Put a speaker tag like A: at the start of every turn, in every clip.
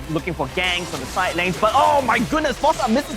A: looking for gangs on the side lanes. But oh my goodness, Forza misses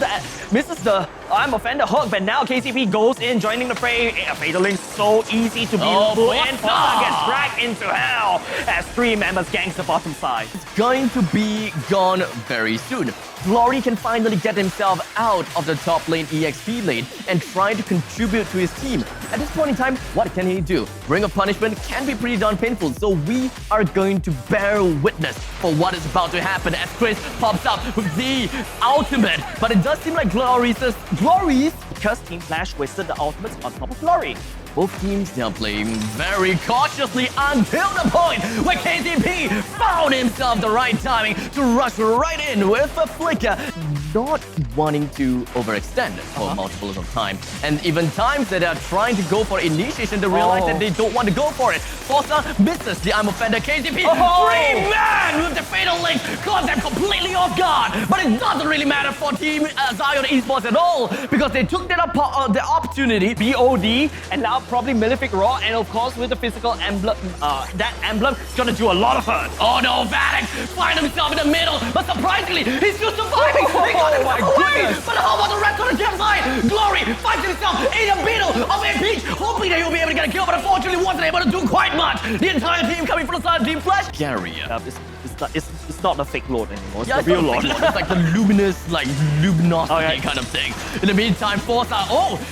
A: the arm offender hook. But now KCP goes in, joining the fray. Fatal Link so easy to be pulled in. Forza gets dragged into hell as 3 members gangs the bottom side.
B: It's going to be gone very soon. Glory can finally get himself out of the top lane EXP lane and try to contribute to his team. At this point in time, what can he do? Ring of Punishment can be pretty darn painful, so we are going to bear witness for what is about to happen as Chris pops up with the ultimate. But it does seem like Glory's
A: because Team Flash wasted the ultimates on top of Glory.
B: Both teams, they are playing very cautiously until the point where KCP found himself the right timing to rush right in with a flicker, not wanting to overextend for multiples of time. And even times that they are trying to go for initiation, they realize that they don't want to go for it. Forza misses the arm offender. KCP, 3-man with the Fatal Link, caught them completely off guard. But it doesn't really matter for Team Zion Esports at all, because they took that the opportunity.
A: BOD, and now probably Malefic Raw, and of course with the physical emblem, that emblem is gonna do a lot of hurt.
B: Oh no, Vatic find himself in the middle, but surprisingly, he's still surviving. He got himself away. But how about the rest on the left side? Glory finds himself in the middle of a beach, hoping that he'll be able to get a kill, but unfortunately wasn't able to do quite much. The entire team coming from the side of Team Flash carrier.
A: It's not the fake Lord anymore. It's
B: Yeah,
A: the real Lord.
B: It's like the luminous, like luminosity kind of thing. In the meantime, Forza,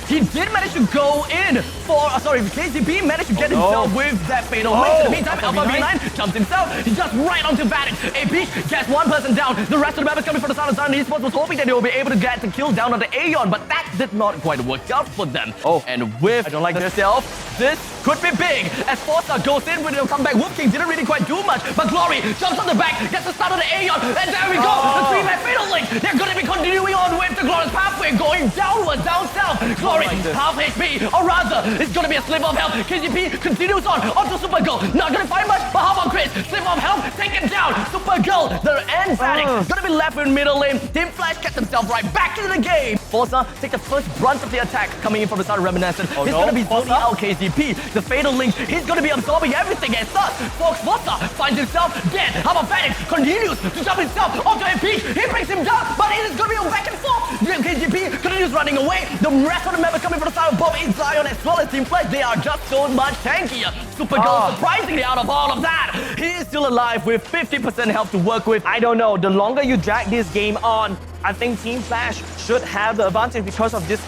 B: he did manage to go in for, KCP managed to get himself with that fatal link. In the meantime, Alpha V9 jumps himself. He just right onto Vatic. AP gets one person down. The rest of the members coming from the side of Zion Esports was hoping that they will be able to get the kill down on the Aeon, but that did not quite work out for them. And with
A: I don't like
B: the stealth, this could be big. As Forza goes in with a comeback, Wolf King didn't really quite do much, but Glory jumps on the back, gets the start of the Aeon, and there we go. The 3-man fatal link. They're going to be continuing on with the Glorious pathway, going downwards, down south. Glory, half HP, or rather, it's going to be a slip of health. KCP continues on onto Supergirl. Not going to find much, but how about Chris? Slip of health, taken down. Supergirl, the end Vatic, going to be left in middle lane. Team Flash gets himself right back into the game. Forza take the first brunt of the attack coming in from the side of Reminiscent. He's going to be zoning out KCP. The fatal link, he's going to be absorbing everything, and thus, Forza finds himself dead. How about Vatic continues to jump himself onto a peak. He brings him down, but it is going to be a back and forth. KCP continues running away. The rest of the members coming from the side of both Zion as well as Team Flash, they are just so much tankier. Supergirl surprisingly out of all of that. He is still alive with 50% health to work with.
A: I don't know. The longer you drag this game on, I think Team Flash should have the advantage because of this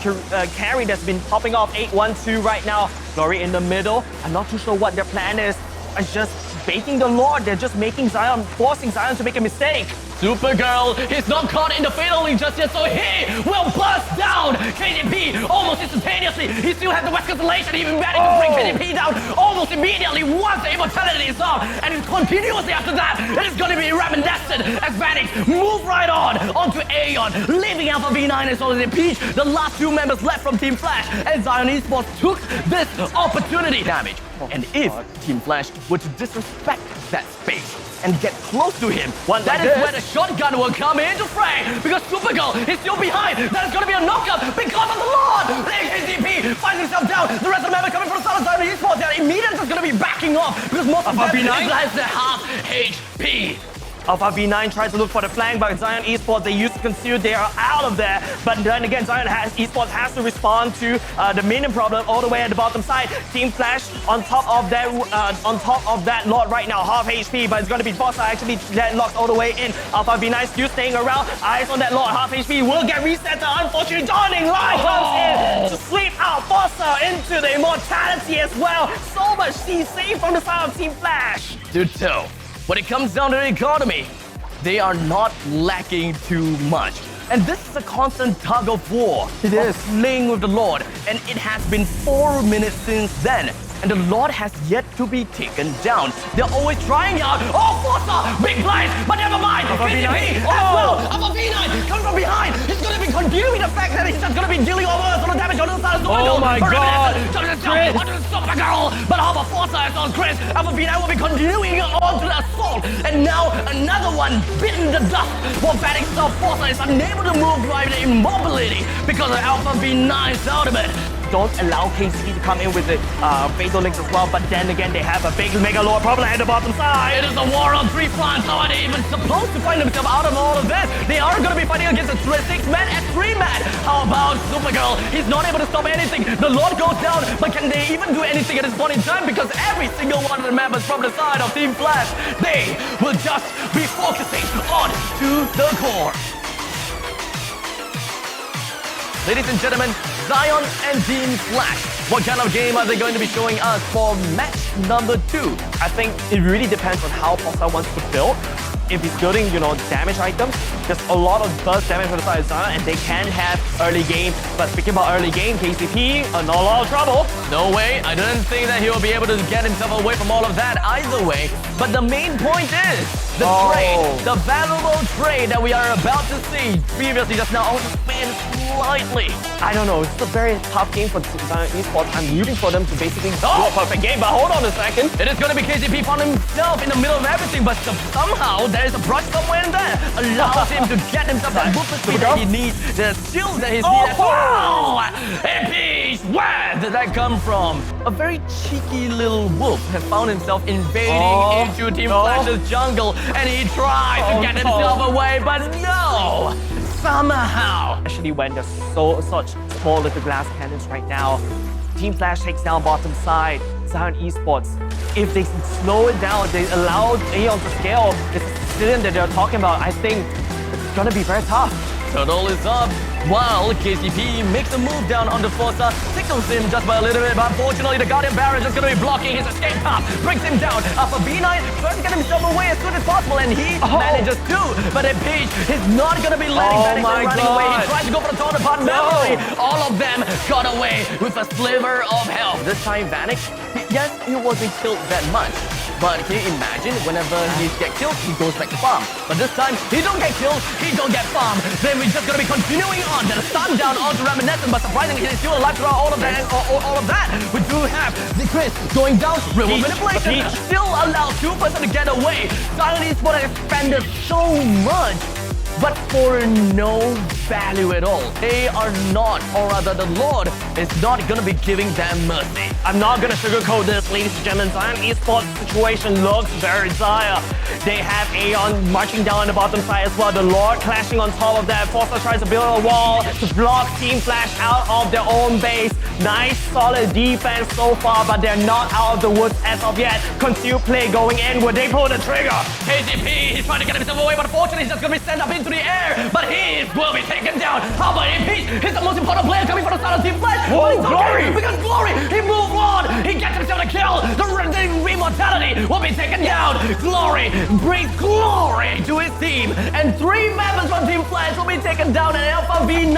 A: carry that's been popping off 8-1-2 right now. Glory in the middle. I'm not too sure what their plan is. It's just baiting the Lord. They're just making Zion, forcing Zion to make a mistake.
B: Supergirl is not caught in the fatal link just yet, so he will bust down KCP almost instantaneously. He still has the West Constellation, even managed to bring KCP down almost immediately once the immortality is off. And it's continuously after that. It is going to be reminiscent as Vatic move right on onto Aeon, leaving Alpha V9 as well as Peach, the last 2 members left from Team Flash. And Zion Esports took this opportunity. Damage. And if Team Flash were to disrespect that space and get close to him, that is where the shotgun will come into fray, because Supergirl is still behind. That is going to be a knockup because of the Lord. KCP finds himself down. The rest of the members coming from the side of Zion Esports, they're immediately going to be backing off because most of them has the half HP.
A: Alpha V9 tries to look for the flank, but Zion Esports, they used to conceal, they are out of there. But then again, Zion Esports has to respond to the minion problem all the way at the bottom side. Team Flash on top of that Lord right now, half HP, but it's going to be Forza actually locked all the way in. Alpha V9 still staying around, eyes on that Lord, half HP will get reset. Unfortunately, Dawning Light comes in to sleep out Forza into the immortality as well. So much CC from the side of Team Flash.
B: Ditto. When it comes down to the economy, they are not lacking too much. And this is a constant tug of war. It is playing with the Lord. And it has been 4 minutes since then. And the Lord has yet to be taken down. They're always trying out. Forza! Big blind! But never mind! KCP as well! Alpha V9 coming from behind! He's going to be continuing the fact that he's just going to be dealing all the damage on the side of the window.
A: Oh my god!
B: Supergirl! But how about Forza as well, Chris? Alpha V9 will be continuing on to the assault. And now another one bitten the dust. While Vatic Forza is unable to move right the immobility because of Alpha V9's ultimate.
A: don't allow KCP to come in with the Fatal Links as well, but then again, they have a big Mega Lord problem at the bottom side.
B: It is a war on three fronts. How are they even supposed to find themselves out of all of this? They are going to be fighting against a 6-man and 3-man. How about Supergirl? He's not able to stop anything. The Lord goes down, but can they even do anything at this point in time? Because every single one of the members from the side of Team Flash, they will just be focusing on to the core. Ladies and gentlemen, Zion and Team Flash. What kind of game are they going to be showing us for match number 2?
A: I think it really depends on how Fossa wants to build. If he's building, damage items, there's a lot of burst damage on the side of Zion, and they can have early game. But speaking about early game, KCP are not a lot of trouble.
B: No way. I didn't think that he will be able to get himself away from all of that either way. But the main point is the trade, the valuable trade that we are about to see. Previously, just now, also spin slightly.
A: I don't know. It's a very tough game for Zion Esports. I'm rooting for them to basically do a perfect game. But hold on a second.
B: It is going to be KCP found himself in the middle of everything, but somehow there is a brush somewhere in there. Allows him to get himself that movement speed that he needs, the shield that he needs. Wow! MP, where did that come from? A very cheeky little wolf has found himself invading into Team Flash's jungle, and he tries to get himself away, but no! Somehow.
A: Especially when there's such small little glass cannons right now. Team Flash takes down bottom side. Zion Esports, if they slow it down, they allow Aeon to scale this Sicilian that they're talking about, I think it's gonna be very tough.
B: Turtle is up, while KCP makes a move down on the Fossa, tickles him just by a little bit, but unfortunately the Guardian Barrage is going to be blocking his escape path, brings him down. Alpha V9 tries to get himself away as soon as possible, and he manages to, but then Peach is not going to be letting Phoenix running away. He tries to go for the counterpart memory. All of them got away with a sliver of health. This time Vanek, yes, he wasn't killed that much. But can you imagine, whenever he gets killed, he goes back to farm. But this time, he don't get killed, he don't get farm. Then we're just gonna be continuing on. Then a stun down onto Reminiscent, but surprisingly, he's still alive throughout all of that. We do have the Chris going down, real manipulation. Still allows 2% to get away. Zion Esports has expanded so much, but for no value at all. They are not, or rather the Lord is not gonna be giving them mercy.
A: I'm not gonna sugarcoat this, ladies and gentlemen. Zion Esports situation looks very dire. They have Aeon marching down on the bottom side as well. The Lord clashing on top of that. Fossa tries to build a wall to block Team Flash out of their own base. Nice, solid defense so far, but they're not out of the woods as of yet. Concealed play going in. Would they pull the trigger?
B: KCP, he's trying to get himself away, but unfortunately, he's just gonna be sent up into the air. But he will be taken down. How about MP? He's the most important player coming from the side of Team Flash.
A: Whoa, Glory!
B: Because Glory, he moved on. He gets himself a kill. The immortality will be taken down. Glory brings glory to his team. And 3 members from Team Flash will be taken down in Alpha V9.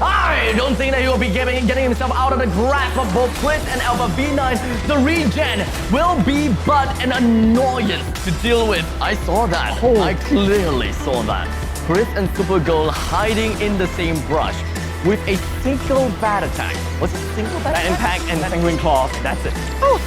B: I don't think that he will be getting himself out of the grasp of both Chris and Alpha V9. The regen will be but an annoyance to deal with. I saw that. I clearly saw that. Chris and Supergirl hiding in the same brush with a single bat attack. What's a single bat attack?
A: Impact and Penguin Claws. That's it.
B: Oh,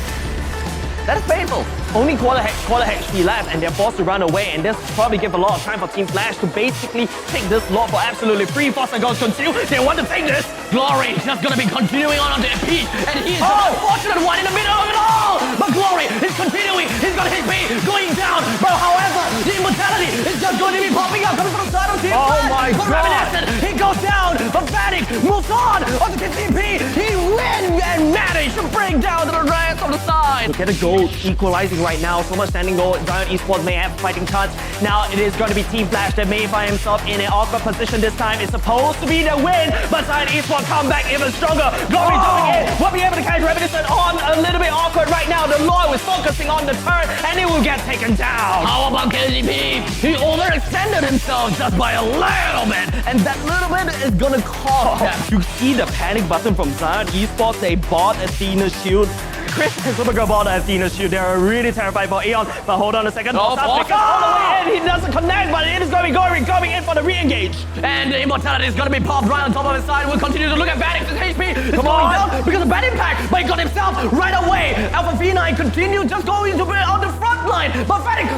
B: that is painful.
A: Only quarter HP left, and they're forced to run away, and this probably give a lot of time for Team Flash to basically take this lot for absolutely free. Fossa goes conceal. They want to take this.
B: Glory is just gonna be continuing on their peak, and he's the unfortunate one in the middle of it all. But Glory is continuing. He's got his B going down. But however, the immortality is just going to be popping up coming from the side of Team Flash.
A: My
B: God! Reminiscent, he goes down. But Vanek moves on onto KCP. He wins and managed to bring down to the rest of the side.
A: To get a goal equalizing right now, so much standing goal. Zion Esports may have fighting chance. Now it is going to be Team Flash that may find himself in an awkward position this time. It's supposed to be the win, but Zion Esports come back even stronger. Glory jumping in, will be able to catch Reminiscent on a little bit awkward right now. The Lord was focusing on the turn, and it will get taken down.
B: How about KCP? He overextended himself just by a little bit, and that little bit is gonna cost them.
A: You see the panic button from Zion Esports. They bought Athena's shield. Chris and Supergirl bought Athena's shield. They are really terrified for Aeon. But hold on a second.
B: Oh,
A: all the way in. He doesn't connect, but it is going to be going in for the re-engage.
B: And the immortality is going to be popped right on top of his side. We'll continue to look at Vanek's HP. It's going down because of bad impact. But he got himself right away. Alpha V9 continues just going to be on the front line. But Vanek,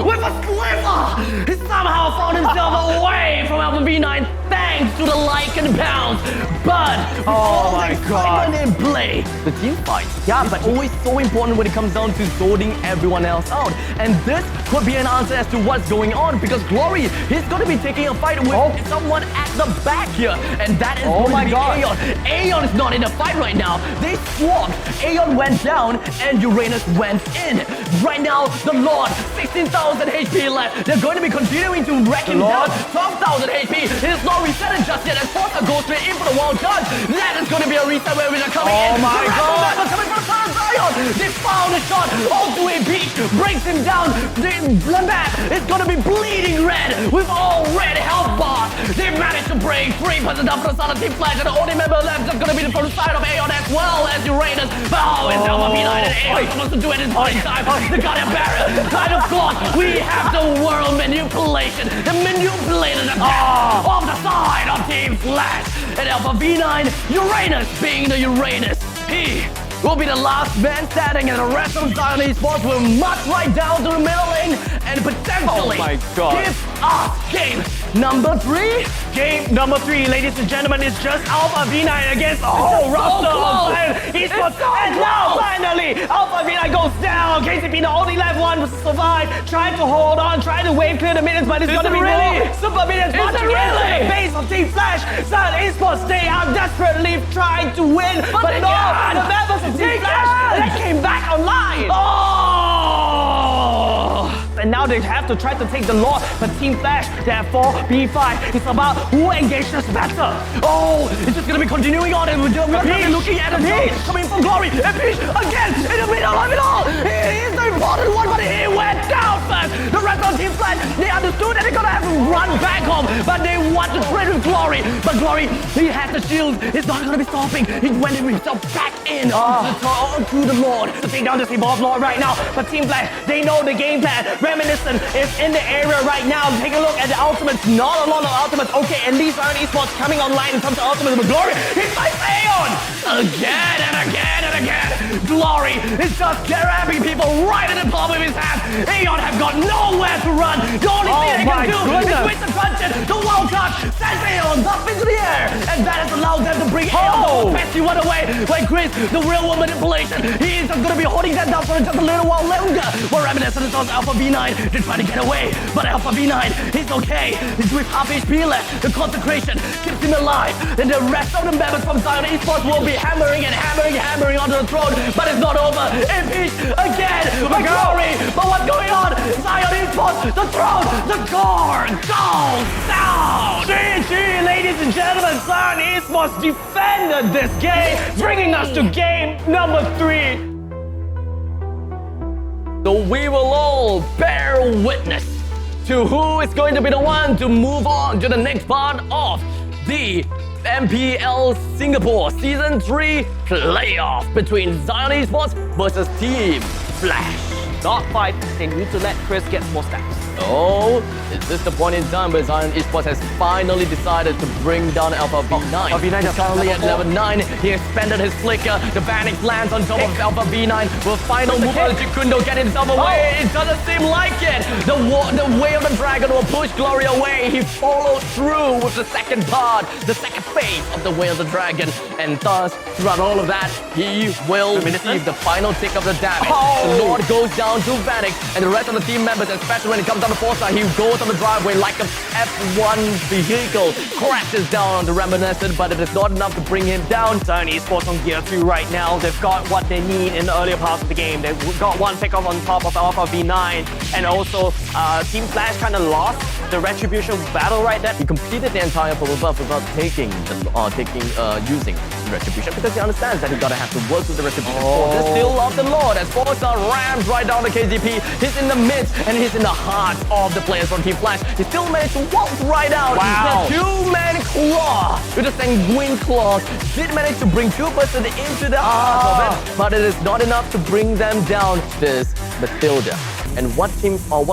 B: with a sliver, he somehow found himself away from Alpha V9. thanks to the like and bounce. But with all the excitement in play, the team fight is always so important when it comes down to sorting everyone else out. And this could be an answer as to what's going on, because Glory is going to be taking a fight with someone at the back here, and that is going to be Aeon. Aeon is not in the fight right now. They swapped. Aeon went down and Uranus went in. Right now, the Lord, 16,000 HP left. They're going to be continuing to wreck him down. 12,000 HP. It is not resetted just yet, as Forza goes straight in for the wild charge. That is going to be a reset where we're coming in.
A: Oh my God!
B: Coming from Zion. They found a shot onto a beach, breaks him down. The map is going to be bleeding red with all red health bars. They managed to break 3% up for the start of Team Flash, and the only member left is going to be from the side of Aeon as well as Uranus. But it's Alpha V9 and Aeon supposed to do it in point in time. They got a barrier. 9 o'clock. We have the world manipulation. The manipulated attack on the side of Team Flash. And Alpha V9, Uranus being the Uranus. He will be the last man standing, and the rest of Zion Esports will march right down to the middle lane and potentially give us game number 3.
A: Game number 3, ladies and gentlemen, is just Alpha V9 against the whole roster of Zion Esports. And now, finally, Alpha V9 goes down. KCP, the only left one, to survive, trying to hold on, trying to wave clear the minions, but it's going to be more super minions marching into the base of Team Flash. Zion Esports, they are desperately trying to win, but no, the members of Team Flash, they came back online. And now they have to try to take the Lord, but Team Flash, they have 4v5. It's about who engages better.
B: It's just going to be continuing on, and we're going to be looking at a Peach coming from Glory. And Peach again in the middle of it all. He is the important one, but he went down first. The rest of Team Flash, they understood that they're going to have to run back home, but they want to trade with Glory. But Glory, he has the shield. It's not going to be stopping. He went himself back in to the Lord
A: to take down this evolved Lord right now. But Team Flash, they know the game plan. Reminiscent is in the area right now. Take a look at the ultimates. Not a lot of ultimates. Okay, at least Zion Esports coming online in terms of ultimates. But Glory, he fights Aeon
B: again and again and again. Glory is just grabbing people right in the palm of his hand. Aeon have got nowhere to run. The only thing they can do is with the truncheon, the wild card sends Aeon up into the air, and that has allowed them to bring Aeon the pesky one away. When Chris, the real one manipulation, he is just going to be holding that down for just a little while longer. But Reminiscent is on Alpha V9. They're trying to get away, but Alpha V9, he's okay. He's with half HP left. The consecration keeps him alive. And the rest of the members from Zion Esports will be hammering onto the throne, but it's not over. Impeach again. But Glory. But what's going on? Zion Esports, the throne, the guard goes down.
A: GG, ladies and gentlemen, Zion Esports defended this game, bringing us to game number 3.
B: So we will all bear witness to who is going to be the one to move on to the next part of the MPL Singapore Season 3 playoff between Zion Esports versus Team Flash.
A: Not fight, they need to let Chris get more stacks.
B: Is this the point in time where Zion Esports has finally decided to bring down Alpha V9?
A: Alpha V9
B: is currently at level 9. He expanded his flicker. The Vanic lands on top of Alpha V9. Will final move on Jikundo get himself away? It doesn't seem like it. The way of the dragon will push Glory away. He followed through with the second part, the second phase of the way of the dragon. And thus, throughout all of that, he will receive the final tick of the damage. The Lord goes down to Vanic, and the rest of the team members, especially when it comes down to Forza, he goes on the driveway like a F1 vehicle, crashes down on the Reminiscent, but it is not enough to bring him down.
A: Zion Esports on gear 2 right now. They've got what they need in the earlier parts of the game. They've got one pickoff on top of Alpha V9, and also Team Flash kind of lost the Retribution battle right there.
B: He completed the entire purple buff without using Retribution, because he understands that he gotta have to work with the Retribution for the Still of the Lord. As Forza rams right down the KZP, he's in the midst and he's in the heart of the players from Team Flash. He still managed to waltz right out.
A: Wow.
B: The two-man claw with the Sanguine claws did manage to bring 2% into the heart of it, but it is not enough to bring them down this Matilda. And what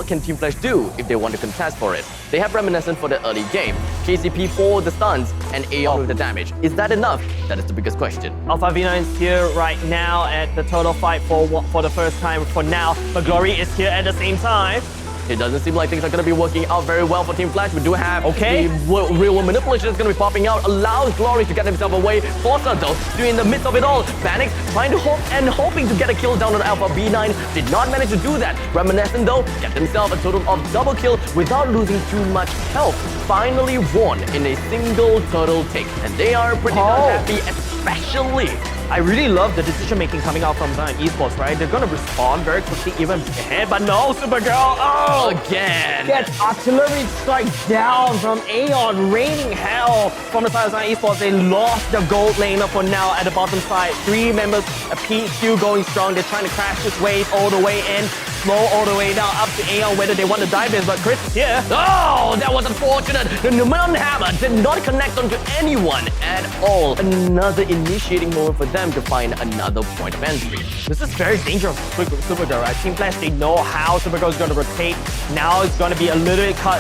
B: can Team Flash do if they want to contest for it? They have Reminiscent for the early game, KCP for the stuns, and Aeon with the damage. Is that enough? That is the biggest question.
A: Alpha V9 is here right now at the total fight for the first time for now, but Glory is here at the same time.
B: It doesn't seem like things are going to be working out very well for Team Flash. We do have the real world manipulation that's going to be popping out, allows Glory to get himself away. Forza though, still in the midst of it all. Phoenix trying to hope and hoping to get a kill down on Alpha B9. Did not manage to do that. Reminiscent though, get himself a total of double kill without losing too much health. Finally won in a single turtle take. And they are pretty happy, especially.
A: I really love the decision making coming out from Zion Esports, right? They're gonna respond very quickly, even ahead, but no, Supergirl,
B: again!
A: Gets artillery strike down from Aeon, raining hell from the side of Zion Esports. They lost the gold laner for now at the bottom side. 3 members apiece, still going strong. They're trying to crash this wave all the way in. Slow all the way down, up to Aeon, whether they want to dive in, but Chris is here.
B: Oh, that was unfortunate. The Numeron Hammer did not connect onto anyone at all. Another initiating moment for them to find another point of entry.
A: This is very dangerous for Supergirl, right? Team Flash, they know how Supergirl is going to rotate. Now it's going to be a little bit cut.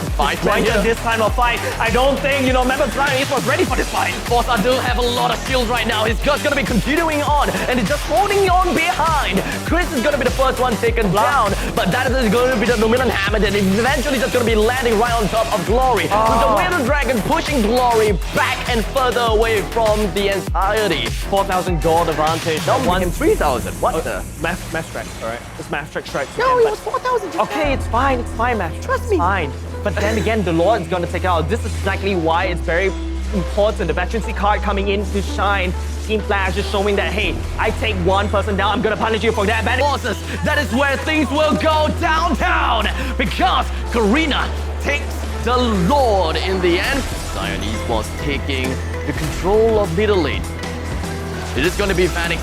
A: This kind of fight. I don't think, members of Zion Esports ready for this fight.
B: Forza do have a lot of shields right now. His gut's going to be continuing on, and he's just holding on behind. Chris is going to be the first one taken down. But that is going to be the Numeron Hammer that is eventually just going to be landing right on top of Glory. With the Widow Dragon pushing Glory back and further away from the entirety.
A: 4,000 gold advantage.
B: Now became 3,000. What the?
A: Math strike, alright? It's math strike.
B: No, it was 4,000.
A: Okay, it's fine, Math.
B: Trust me.
A: Fine. But then again, the Lord is going to take out. This is exactly why it's very important. The veterancy card coming in to shine. Team Flash is showing that, hey, I take one person down, I'm gonna punish you for that.
B: Forces, that is where things will go downtown, because Karina takes the Lord in the end. Zion Esports taking the control of middle lane. It is going to be Phoenix.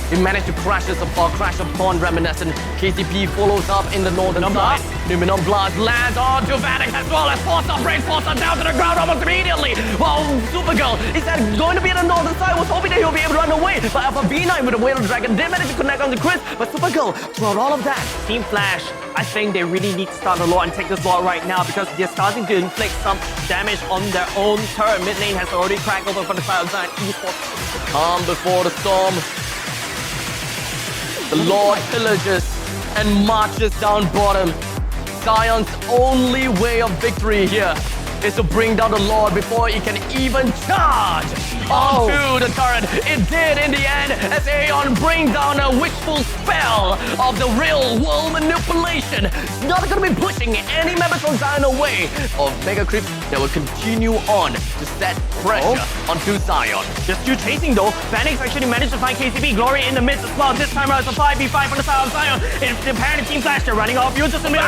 B: He managed to crash upon Reminiscent. KCP follows up in the northern side. Numeron Blast lands onto Phoenix as well as Forza brings Forza down to the ground almost immediately. Well, Supergirl is that going to be on the northern side, was hoping that he'll be able to run away. But Alpha B9 with the Widow Dragon did manage to connect onto Chris. But Supergirl, throughout all of that,
A: Team Flash, I think they really need to start the Lord and take this Lord right now because they're starting to inflict some damage on their own turret. Mid lane has already cracked open for the side of Zion Esports.
B: The calm before the storm. The Lord pillages and marches down bottom. Zion's only way of victory here is to bring down the Lord before he can even charge onto the turret. It did in the end as Aeon brings down a wishful spell of the real world manipulation. It's not going to be pushing any members from Zion away of Mega Creeps that will continue on to set pressure onto Zion.
A: Just you chasing though. Phoenix actually managed to find KCP. Glory in the midst as well. This time around it's a 5v5 from the side of Zion. It's the apparent Team Flash, they're running off. You're just a minute.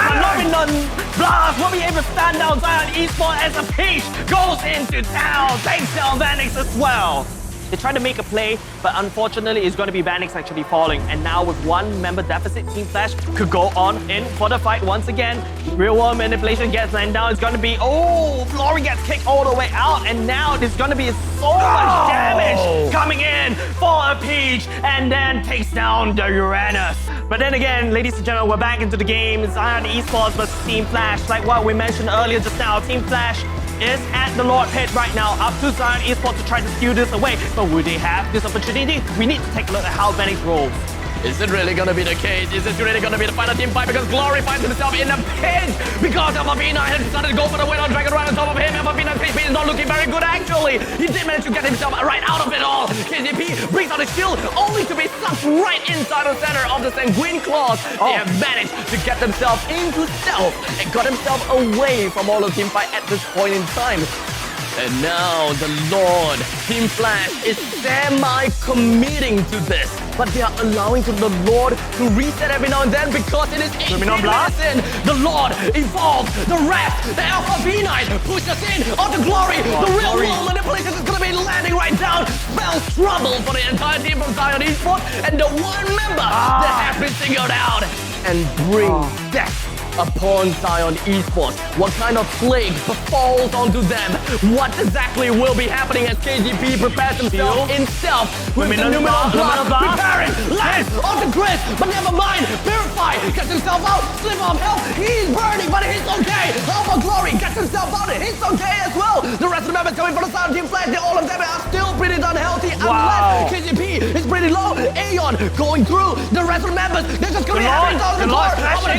A: Blast will be able to stand down Zion Esports as a Peach goes into town. Takes down Phoenix as well. They tried to make a play, but unfortunately it's going to be Phoenix actually falling. And now with one member deficit, Team Flash could go on in for the fight once again. Real world manipulation gets landed down. It's going to be, Glory gets kicked all the way out. And now there's going to be so much damage coming in for a Peach and then takes down the Uranus. But then again, ladies and gentlemen, we're back into the game. Zion Esports versus Team Flash. Like what we mentioned earlier just now, Team Flash is at the Lord pit right now, up to Zion Esports to try to steal this away. But will they have this opportunity? We need to take a look at how Phoenix rolls.
B: Is it really going to be the case? Is this really going to be the final team fight? Because Glory finds himself in a pinch because Alpha B9 has decided to go for the Widow Dragon right on top of him. Alpha B9's HP is not looking very good actually. He did manage to get himself right out of it all. KCP brings out his shield only to be sucked right inside the center of the Sanguine Claws. They have managed to get themselves into stealth and got himself away from all the team fight at this point in time. And now the Lord, Team Flash, is semi-committing to this. But they are allowing the Lord to reset every now and then because it is 18 minutes in. The Lord evolves the rest. The Alpha B9 pushes in onto Glory. The real world manipulation is going to be landing right down. Spells trouble for the entire team from Zion Esports. And the one member that has been singled out and brings death upon Zion Esports. What kind of plague befalls onto them? What exactly will be happening as KGP prepares himself in stealth with the Numeron Blast preparing, lands onto Chris, but never mind, Purify gets himself out, slip of health, he's burning, but he's okay. Alpha Glory gets himself out, he's okay as well. The rest of the members coming from the side of Team Flash, all of them are still pretty unhealthy unless KGP is pretty low. Aeon going through, the rest of the members, they're just going to be having the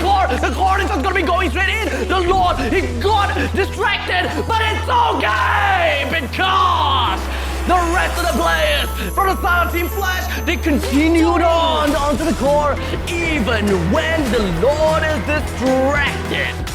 B: core, the core is just gonna be going straight in. The Lord, he got distracted, but it's okay because the rest of the players from the side of Team Flash, they continued on onto the core even when the Lord is distracted.